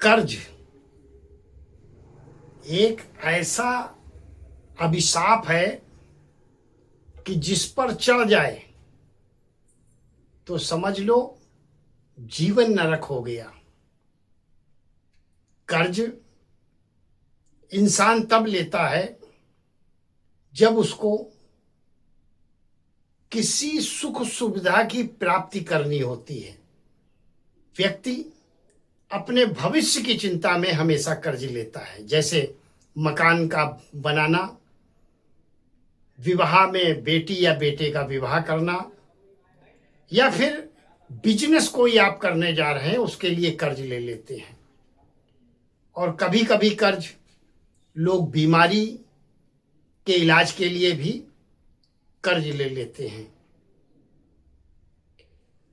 कर्ज एक ऐसा अभिशाप है कि जिस पर चढ़ जाए तो समझ लो जीवन नरक हो गया। कर्ज इंसान तब लेता है जब उसको किसी सुख सुविधा की प्राप्ति करनी होती है। व्यक्ति अपने भविष्य की चिंता में हमेशा कर्ज लेता है, जैसे मकान का बनाना, विवाह में बेटी या बेटे का विवाह करना, या फिर बिजनेस कोई आप करने जा रहे हैं उसके लिए कर्ज ले लेते हैं। और कभी कभी कर्ज लोग बीमारी के इलाज के लिए भी कर्ज ले लेते हैं।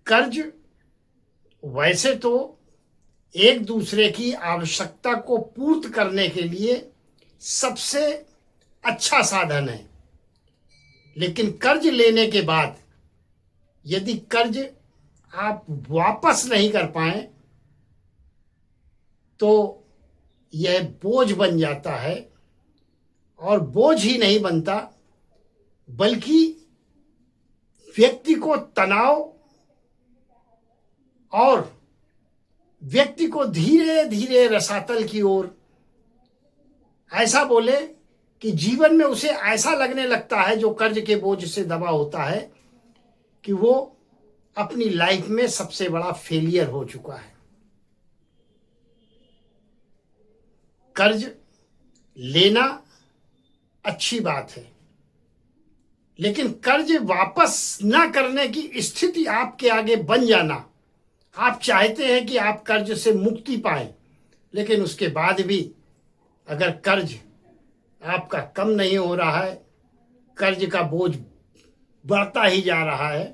कर्ज वैसे तो एक दूसरे की आवश्यकता को पूर्ति करने के लिए सबसे अच्छा साधन है, लेकिन कर्ज लेने के बाद यदि कर्ज आप वापस नहीं कर पाए तो यह बोझ बन जाता है, और बोझ ही नहीं बनता बल्कि व्यक्ति को तनाव और व्यक्ति को धीरे धीरे रसातल की ओर, ऐसा बोले कि जीवन में उसे ऐसा लगने लगता है जो कर्ज के बोझ से दबा होता है कि वो अपनी लाइफ में सबसे बड़ा फेलियर हो चुका है। कर्ज लेना अच्छी बात है, लेकिन कर्ज वापस ना करने की स्थिति आपके आगे बन जाना, आप चाहते हैं कि आप कर्ज से मुक्ति पाएं, लेकिन उसके बाद भी अगर कर्ज आपका कम नहीं हो रहा है, कर्ज का बोझ बढ़ता ही जा रहा है,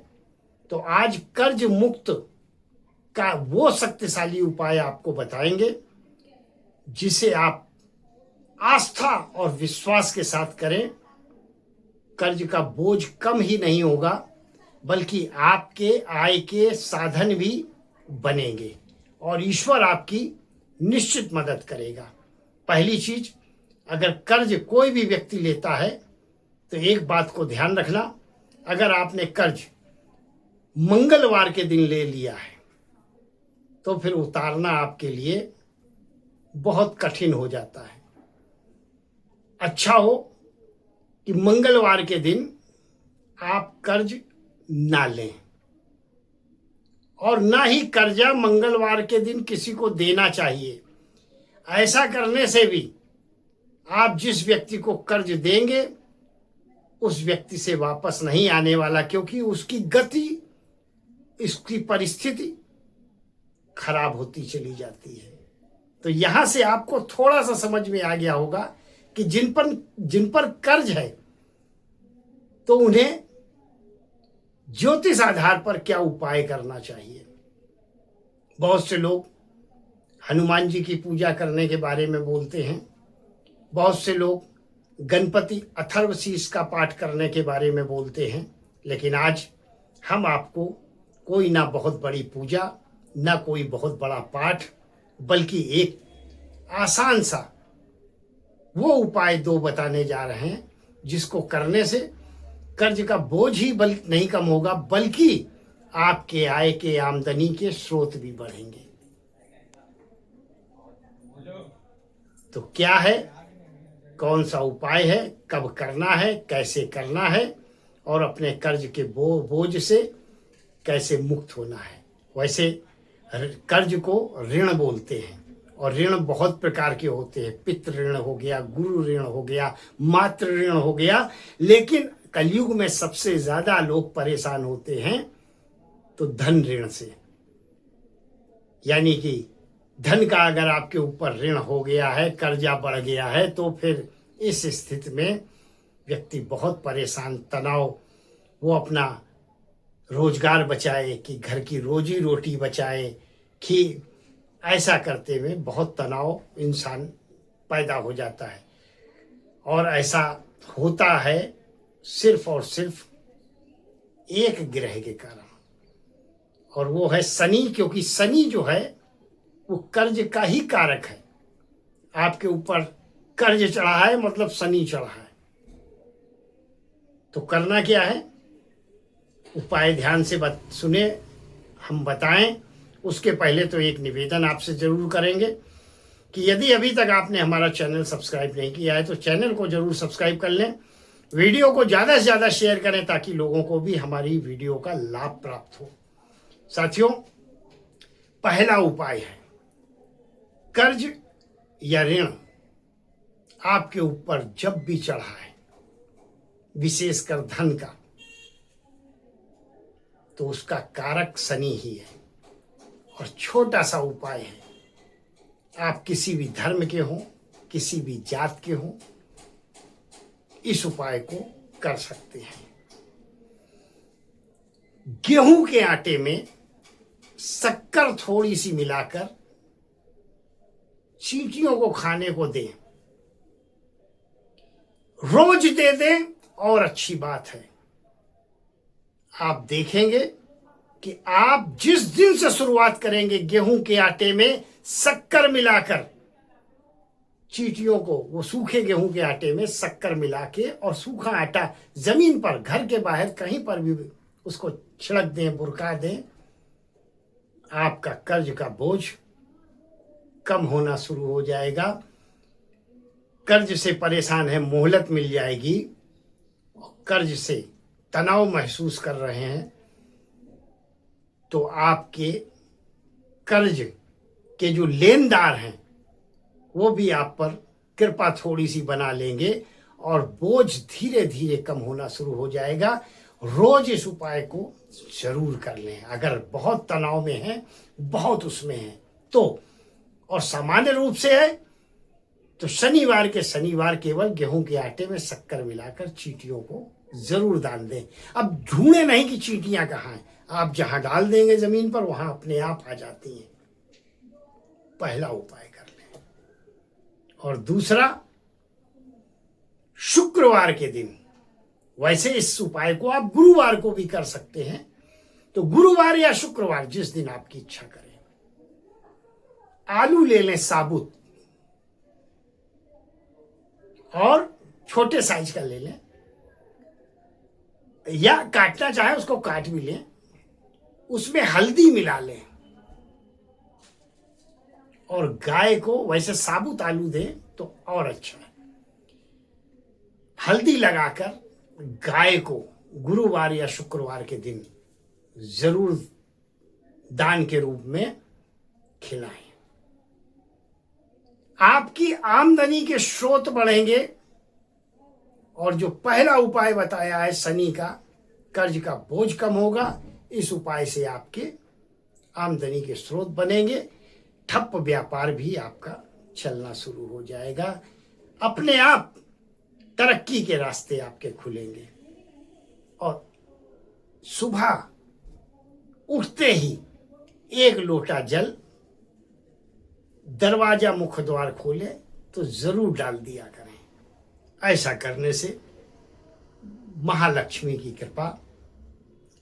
तो आज कर्ज मुक्त का वो शक्तिशाली उपाय आपको बताएंगे जिसे आप आस्था और विश्वास के साथ करें। कर्ज का बोझ कम ही नहीं होगा बल्कि आपके आय के साधन भी बनेंगे और ईश्वर आपकी निश्चित मदद करेगा। पहली चीज, अगर कर्ज कोई भी व्यक्ति लेता है तो एक बात को ध्यान रखना, अगर आपने कर्ज मंगलवार के दिन ले लिया है तो फिर उतारना आपके लिए बहुत कठिन हो जाता है। अच्छा हो कि मंगलवार के दिन आप कर्ज ना लें, और ना ही कर्जा मंगलवार के दिन किसी को देना चाहिए। ऐसा करने से भी आप जिस व्यक्ति को कर्ज देंगे उस व्यक्ति से वापस नहीं आने वाला, क्योंकि उसकी गति, इसकी परिस्थिति खराब होती चली जाती है। तो यहां से आपको थोड़ा सा समझ में आ गया होगा कि जिन पर कर्ज है तो उन्हें ज्योतिष आधार पर क्या उपाय करना चाहिए। बहुत से लोग हनुमान जी की पूजा करने के बारे में बोलते हैं, बहुत से लोग गणपति अथर्वशीष का पाठ करने के बारे में बोलते हैं, लेकिन आज हम आपको कोई ना बहुत बड़ी पूजा, ना कोई बहुत बड़ा पाठ, बल्कि एक आसान सा वो उपाय दो बताने जा रहे हैं जिसको करने से कर्ज का बोझ ही नहीं कम होगा बल्कि आपके आय के आमदनी के स्रोत भी बढ़ेंगे। तो क्या है, कौन सा उपाय है, कब करना है, कैसे करना है, और अपने कर्ज के बोझ से कैसे मुक्त होना है। वैसे कर्ज को ऋण बोलते हैं और ऋण बहुत प्रकार के होते हैं। पितृ ऋण हो गया, गुरु ऋण हो गया, मातृ ऋण हो गया, लेकिन कलयुग में सबसे ज्यादा लोग परेशान होते हैं तो धन ऋण से। यानी कि धन का अगर आपके ऊपर ऋण हो गया है, कर्जा बढ़ गया है, तो फिर इस स्थिति में व्यक्ति बहुत परेशान, तनाव, वो अपना रोजगार बचाए कि घर की रोजी रोटी बचाए, कि ऐसा करते हुए बहुत तनाव इंसान पैदा हो जाता है। और ऐसा होता है सिर्फ और सिर्फ एक ग्रह के कारण, और वो है शनि। क्योंकि शनि जो है वो कर्ज का ही कारक है। आपके ऊपर कर्ज चढ़ा है मतलब शनि चढ़ा है। तो करना क्या है, उपाय ध्यान से सुने, हम बताएं। उसके पहले तो एक निवेदन आपसे जरूर करेंगे कि यदि अभी तक आपने हमारा चैनल सब्सक्राइब नहीं किया है तो चैनल को जरूर सब्सक्राइब कर लें। वीडियो को ज़्यादा से ज़्यादा शेयर करें ताकि लोगों को भी हमारी वीडियो का लाभ प्राप्त हो। साथियों, पहला उपाय है, कर्ज या ऋण आपके ऊपर जब भी चढ़ा है, विशेषकर धन का, तो उसका कारक शनि ही है। और छोटा सा उपाय है, आप किसी भी धर्म के हों, किसी भी जात के हों, इस उपाय को कर सकते हैं। गेहूं के आटे में शक्कर थोड़ी सी मिलाकर चींटियों को खाने को दें, रोज दे दें और अच्छी बात है। आप देखेंगे कि आप जिस दिन से शुरुआत करेंगे गेहूं के आटे में शक्कर मिलाकर, चींटियों को वो सूखे गेहूं के आटे में शक्कर मिला के और सूखा आटा जमीन पर, घर के बाहर कहीं पर भी उसको छिड़क दें, बुरका दें, आपका कर्ज का बोझ कम होना शुरू हो जाएगा। कर्ज से परेशान है, मोहलत मिल जाएगी। कर्ज से तनाव महसूस कर रहे हैं तो आपके कर्ज के जो लेनदार हैं वो भी आप पर कृपा थोड़ी सी बना लेंगे और बोझ धीरे धीरे कम होना शुरू हो जाएगा। रोज इस उपाय को जरूर कर लें। अगर बहुत तनाव में हैं, बहुत उसमें हैं तो, और सामान्य रूप से है तो शनिवार के शनिवार केवल गेहूं के आटे में शक्कर मिलाकर चींटियों को जरूर दान दें। अब ढूंढे नहीं कि चींटियां कहाँ हैं, आप जहां डाल देंगे जमीन पर वहां अपने आप आ जाती हैं। पहला उपाय कर लें। और दूसरा, शुक्रवार के दिन, वैसे इस उपाय को आप गुरुवार को भी कर सकते हैं, तो गुरुवार या शुक्रवार जिस दिन आपकी इच्छा करें, आलू ले लें साबुत और छोटे साइज का ले लें, या काटना चाहे उसको काट भी लें, उसमें हल्दी मिला लें और गाय को, वैसे साबुत आलू दें तो और अच्छा है, हल्दी लगाकर गाय को गुरुवार या शुक्रवार के दिन जरूर दान के रूप में खिलाएं। आपकी आमदनी के स्रोत बढ़ेंगे और जो पहला उपाय बताया है शनि का, कर्ज का बोझ कम होगा। इस उपाय से आपके आमदनी के स्रोत बनेंगे, ठप व्यापार भी आपका चलना शुरू हो जाएगा, अपने आप तरक्की के रास्ते आपके खुलेंगे। और सुबह उठते ही एक लोटा जल दरवाजा मुख द्वार खोले तो जरूर डाल दिया करें। ऐसा करने से महालक्ष्मी की कृपा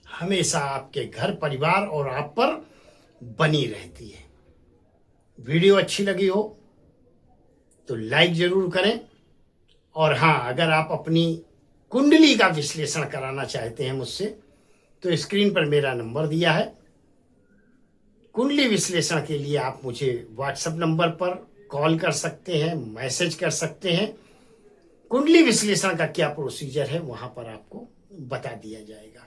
हमेशा आपके घर, परिवार और आप पर बनी रहती है। वीडियो अच्छी लगी हो तो लाइक जरूर करें। और हाँ, अगर आप अपनी कुंडली का विश्लेषण कराना चाहते हैं मुझसे तो स्क्रीन पर मेरा नंबर दिया है। कुंडली विश्लेषण के लिए आप मुझे व्हाट्सएप नंबर पर कॉल कर सकते हैं, मैसेज कर सकते हैं। कुंडली विश्लेषण का क्या प्रोसीजर है वहां पर आपको बता दिया जाएगा।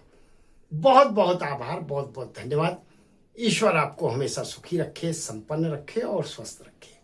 बहुत बहुत आभार, बहुत बहुत धन्यवाद। ईश्वर आपको हमेशा सुखी रखे, संपन्न रखे और स्वस्थ रखे।